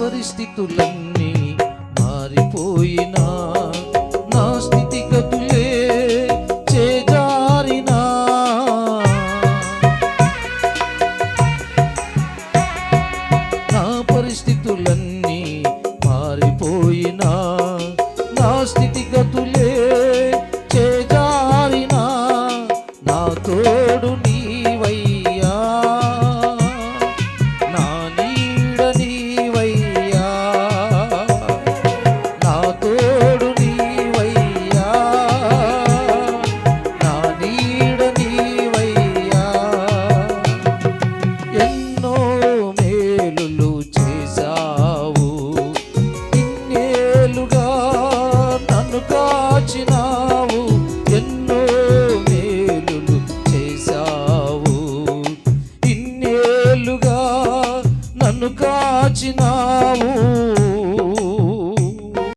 పరిస్థితులన్నీ మారిపోయినా, నా స్థితిగతులే చేజారినా, నా పరిస్థితులన్నీ మారిపోయినా, నా స్థితిగతులే చేజారినా, నా తోడు నీవయ్యా, నా నీడ నీవయ్యా, నా తోడు నీవయ్యా, నా నీడ నీవయ్యా. ఎన్నో మేలులు చేశావు, ఇన్నేలుగా నన్ను కాచినావు. ఎన్నో మేలులు చేశావు, ఇన్నేలుగా నన్ను కాచినావు.